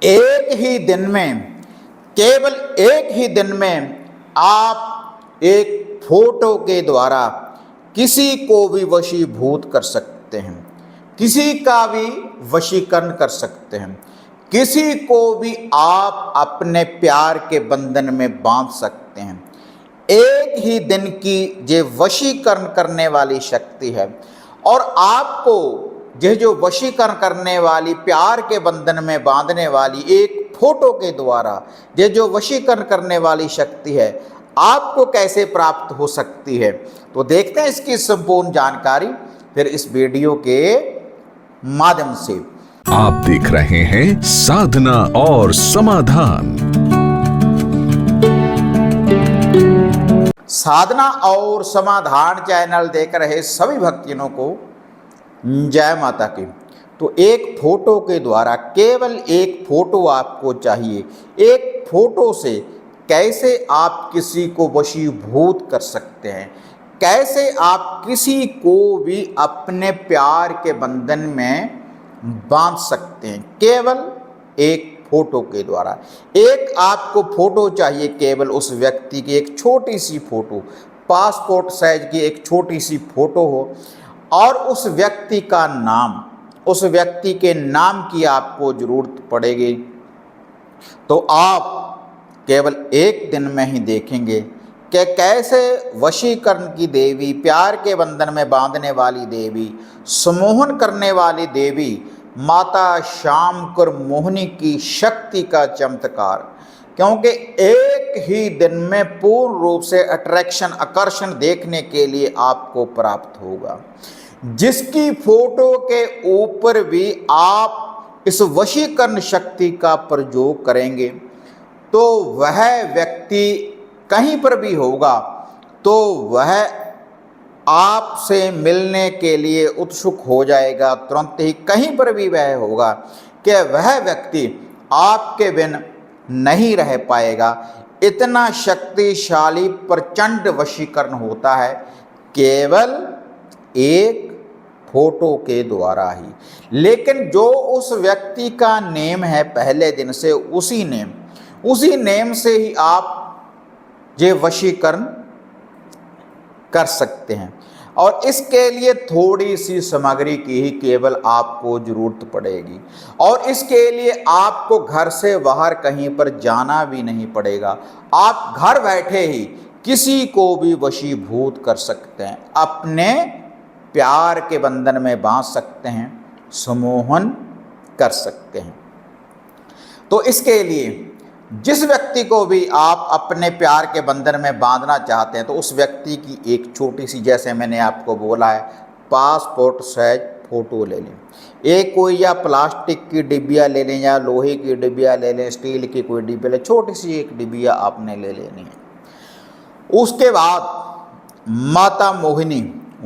एक ही दिन में, केवल एक ही दिन में आप एक फोटो के द्वारा किसी को भी वशीभूत कर सकते हैं, किसी का भी वशीकरण कर सकते हैं, किसी को भी आप अपने प्यार के बंधन में बांध सकते हैं। एक ही दिन की ये वशीकरण करने वाली शक्ति है। और आपको ये जो वशीकरण करने वाली, प्यार के बंधन में बांधने वाली एक फोटो के द्वारा ये जो वशीकरण करने वाली शक्ति है, आपको कैसे प्राप्त हो सकती है, तो देखते हैं इसकी संपूर्ण जानकारी फिर इस वीडियो के माध्यम से। आप देख रहे हैं साधना और समाधान। साधना और समाधान चैनल देख रहे सभी भक्तजनों को जय माता की। तो एक फोटो के द्वारा, केवल एक फोटो आपको चाहिए। एक फोटो से कैसे आप किसी को वशीभूत कर सकते हैं, कैसे आप किसी को भी अपने प्यार के बंधन में बांध सकते हैं, केवल एक फोटो के द्वारा। एक आपको फोटो चाहिए, केवल उस व्यक्ति की एक छोटी सी फोटो, पासपोर्ट साइज की एक छोटी सी फोटो हो, और उस व्यक्ति का नाम, उस व्यक्ति के नाम की आपको जरूरत पड़ेगी। तो आप केवल एक दिन में ही देखेंगे कि कैसे वशीकरण की देवी, प्यार के बंधन में बांधने वाली देवी, सम्मोहन करने वाली देवी माता श्यामकर मोहिनी की शक्ति का चमत्कार, क्योंकि एक ही दिन में पूर्ण रूप से अट्रैक्शन, आकर्षण देखने के लिए आपको प्राप्त होगा। जिसकी फोटो के ऊपर भी आप इस वशीकरण शक्ति का प्रयोग करेंगे तो वह व्यक्ति कहीं पर भी होगा तो वह आपसे मिलने के लिए उत्सुक हो जाएगा। तुरंत ही कहीं पर भी वह होगा कि वह व्यक्ति आपके बिन नहीं रह पाएगा। इतना शक्तिशाली प्रचंड वशीकरण होता है केवल एक फोटो के द्वारा ही। लेकिन जो उस व्यक्ति का नेम है पहले दिन से, उसी नेम से ही आप ये वशीकरण कर सकते हैं। और इसके लिए थोड़ी सी सामग्री की ही केवल आपको जरूरत पड़ेगी, और इसके लिए आपको घर से बाहर कहीं पर जाना भी नहीं पड़ेगा। आप घर बैठे ही किसी को भी वशीभूत कर सकते हैं, अपने प्यार के बंधन में बांध सकते हैं, सम्मोहन कर सकते हैं। तो इसके लिए जिस व्यक्ति को भी आप अपने प्यार के बंधन में बांधना चाहते हैं, तो उस व्यक्ति की एक छोटी सी, जैसे मैंने आपको बोला है, पासपोर्ट साइज फोटो ले लें। एक कोई या प्लास्टिक की डिब्बिया ले लें, या लोहे की डिब्बिया ले लें, स्टील की कोई डिब्बी ले, छोटी सी एक डिब्बिया आपने ले लेनी है। उसके बाद माता मोहिनी,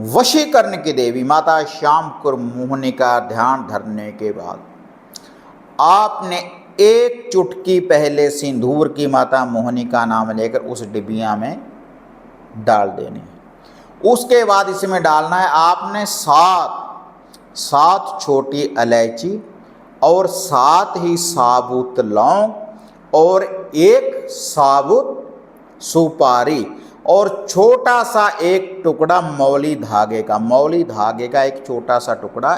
वशीकरण की देवी माता श्यामकर मोहिनी का ध्यान धरने के बाद आपने एक चुटकी पहले सिंदूर की माता मोहिनी का नाम लेकर उस डिबिया में डाल देनी है। उसके बाद इसमें डालना है आपने सात छोटी इलायची, और 7 ही साबुत लौंग, और एक साबुत सुपारी, और छोटा सा एक टुकड़ा मौली धागे का एक छोटा सा टुकड़ा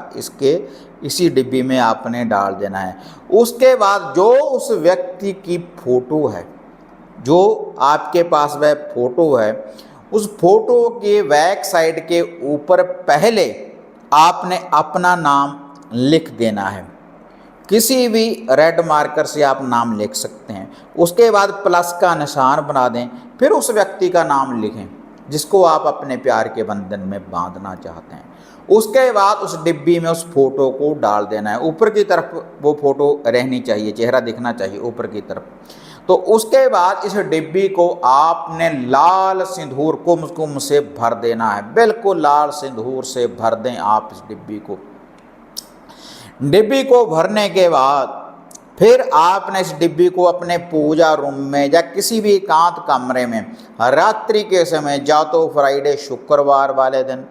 इसी डिब्बी में आपने डाल देना है। उसके बाद जो उस व्यक्ति की फोटो है, जो आपके पास वह फोटो है, उस फोटो के बैक साइड के ऊपर पहले आपने अपना नाम लिख देना है। किसी भी रेड मार्कर से आप नाम लिख सकते हैं। उसके बाद प्लस का निशान बना दें, फिर उस व्यक्ति का नाम लिखें जिसको आप अपने प्यार के बंधन में बांधना चाहते हैं। उसके बाद उस डिब्बी में उस फोटो को डाल देना है। ऊपर की तरफ वो फोटो रहनी चाहिए, चेहरा दिखना चाहिए ऊपर की तरफ। तो उसके बाद इस डिब्बी को आपने लाल सिंदूर कुमकुम से भर देना है। बिल्कुल लाल सिंदूर से भर दें आप इस डिब्बी को भरने के बाद फिर आपने इस डिब्बी को अपने पूजा रूम में या किसी भी एकांत कमरे में रात्रि के समय, या तो फ्राइडे शुक्रवार वाले दिन,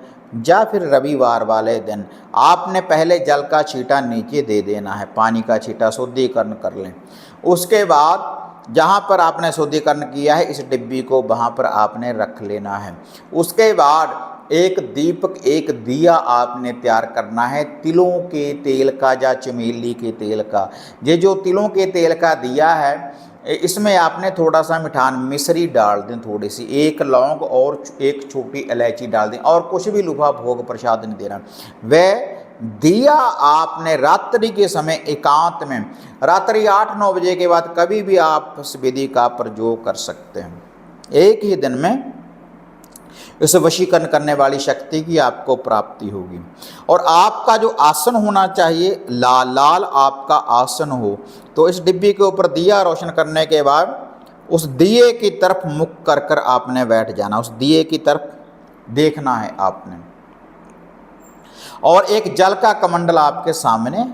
या फिर रविवार वाले दिन आपने पहले जल का छींटा नीचे दे देना है, पानी का छींटा शुद्धिकरण कर लें। उसके बाद जहाँ पर आपने शुद्धिकरण किया है इस डिब्बी को वहाँ पर आपने रख लेना है। उसके बाद एक दीपक, एक दिया आपने तैयार करना है तिलों के तेल का या चमेली के तेल का। ये जो तिलों के तेल का दिया है इसमें आपने थोड़ा सा मिठान मिश्री डाल दें, थोड़ी सी, एक लौंग और एक छोटी इलायची डाल दें, और कुछ भी लुभा भोग प्रसाद नहीं देना। वह दिया आपने रात्रि के समय एकांत में, रात्रि 8-9 बजे के बाद कभी भी आप इस विधि का प्रयोग कर सकते हैं। एक ही दिन में इस वशीकरण करने वाली शक्ति की आपको प्राप्ति होगी। और आपका जो आसन होना चाहिए लाल लाल आपका आसन हो। तो इस डिब्बी के ऊपर दिया रोशन करने के बाद उस दिए की तरफ मुख कर कर आपने बैठ जाना, उस दिए की तरफ देखना है आपने, और एक जल का कमंडल आपके सामने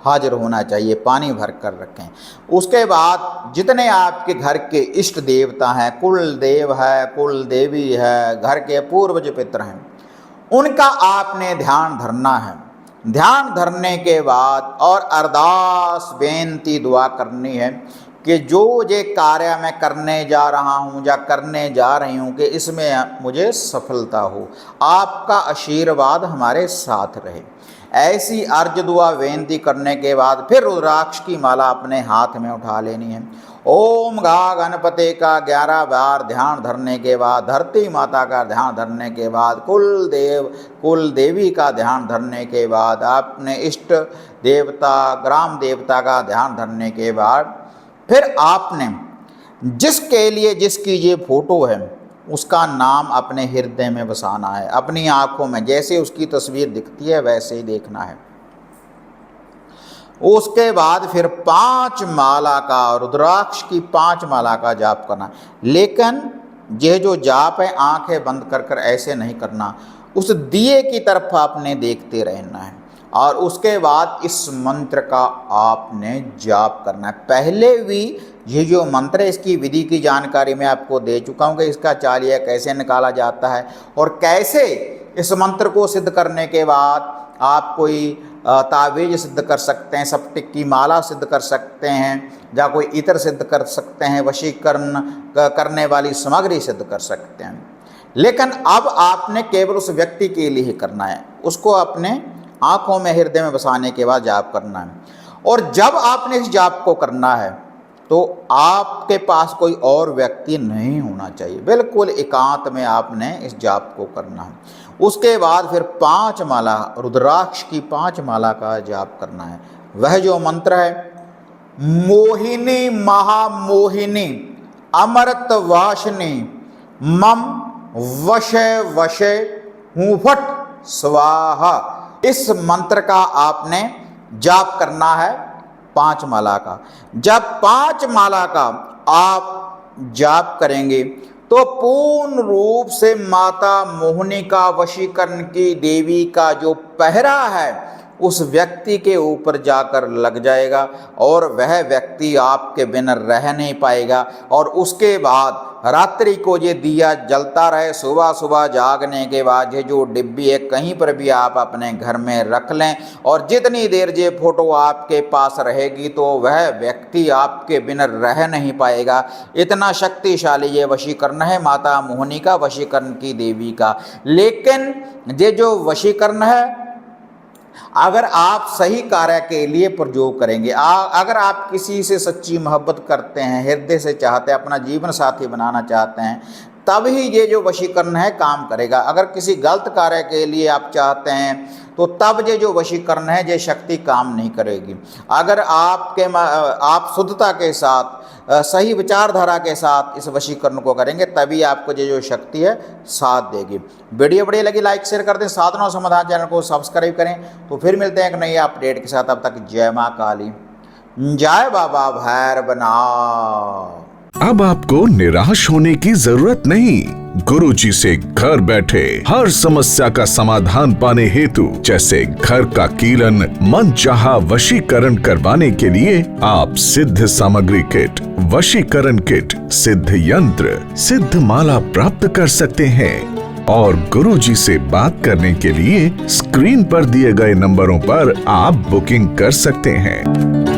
हाजिर होना चाहिए, पानी भर कर रखें। उसके बाद जितने आपके घर के इष्ट देवता हैं, कुल देव है, कुल देवी है, घर के पूर्वज पितर हैं, उनका आपने ध्यान धरना है। ध्यान धरने के बाद और अरदास बेनती दुआ करनी है कि जो ये कार्य मैं करने जा रहा हूँ या करने जा रही हूँ कि इसमें मुझे सफलता हो, आपका आशीर्वाद हमारे साथ रहे। ऐसी अर्ज दुआ बेनती करने के बाद फिर रुद्राक्ष की माला अपने हाथ में उठा लेनी है। ओम गा गणपति का 11 बार ध्यान धरने के बाद, धरती माता का ध्यान धरने के बाद, कुल देव कुल देवी का ध्यान धरने के बाद, आपने इष्ट देवता ग्राम देवता का ध्यान धरने के बाद फिर आपने जिसके लिए जिसकी ये फोटो है उसका नाम अपने हृदय में बसाना है, अपनी आंखों में जैसे उसकी तस्वीर दिखती है वैसे ही देखना है। उसके बाद फिर 5 माला का, रुद्राक्ष की 5 माला का जाप करना। लेकिन यह जो जाप है आंखें बंद कर कर ऐसे नहीं करना, उस दिए की तरफ आपने देखते रहना है और उसके बाद इस मंत्र का आपने जाप करना है। पहले भी ये जो मंत्र है इसकी विधि की जानकारी मैं आपको दे चुका हूँ कि इसका चालिया कैसे निकाला जाता है और कैसे इस मंत्र को सिद्ध करने के बाद आप कोई तावीज सिद्ध कर सकते हैं, सप्टिक की माला सिद्ध कर सकते हैं, या कोई इत्र सिद्ध कर सकते हैं, वशीकरण करने वाली सामग्री सिद्ध कर सकते हैं। लेकिन अब आपने केवल उस व्यक्ति के लिए ही करना है, उसको अपने आँखों में हृदय में बसाने के बाद जाप करना है। और जब आपने इस जाप को करना है तो आपके पास कोई और व्यक्ति नहीं होना चाहिए, बिल्कुल एकांत में आपने इस जाप को करना है। उसके बाद फिर 5 माला, रुद्राक्ष की 5 माला का जाप करना है। वह जो मंत्र है, मोहिनी महामोहिनी अमृत वासिनी मम वशे वशे हूँ फट स्वाहा, इस मंत्र का आपने जाप करना है 5 माला का। जब 5 माला का आप जाप करेंगे तो पूर्ण रूप से माता मोहिनी का वशीकरण की देवी का जो पहरा है उस व्यक्ति के ऊपर जाकर लग जाएगा और वह व्यक्ति आपके बिना रह नहीं पाएगा। और उसके बाद रात्रि को ये दिया जलता रहे, सुबह सुबह जागने के बाद ये जो डिब्बी है कहीं पर भी आप अपने घर में रख लें और जितनी देर ये फोटो आपके पास रहेगी तो वह व्यक्ति आपके बिना रह नहीं पाएगा। इतना शक्तिशाली ये वशीकरण है माता मोहिनी का, वशीकरण की देवी का। लेकिन ये जो वशीकरण है अगर आप सही कार्य के लिए प्रयोग करेंगे, अगर आप किसी से सच्ची मोहब्बत करते हैं, हृदय से चाहते हैं, अपना जीवन साथी बनाना चाहते हैं, तब ही ये जो वशीकरण है काम करेगा। अगर किसी गलत कार्य के लिए आप चाहते हैं तो तब ये जो वशीकरण है ये शक्ति काम नहीं करेगी। अगर आप शुद्धता के साथ, सही विचारधारा के साथ इस वशीकरण को करेंगे तभी आपको ये जो शक्ति है साथ देगी। वीडियो बढ़िया लगी लाइक शेयर कर दें, साधना और समाधान चैनल को सब्सक्राइब करें। तो फिर मिलते हैं एक नई अपडेट के साथ, तब तक जय माँ काली, जय बाबा भैरवनाथ। अब आपको निराश होने की जरूरत नहीं। गुरुजी से घर बैठे हर समस्या का समाधान पाने हेतु, जैसे घर का कीलन, मनचाहा वशीकरण करवाने के लिए आप सिद्ध सामग्री किट, वशीकरण किट, सिद्ध यंत्र, सिद्ध माला प्राप्त कर सकते हैं। और गुरुजी से बात करने के लिए स्क्रीन पर दिए गए नंबरों पर आप बुकिंग कर सकते हैं।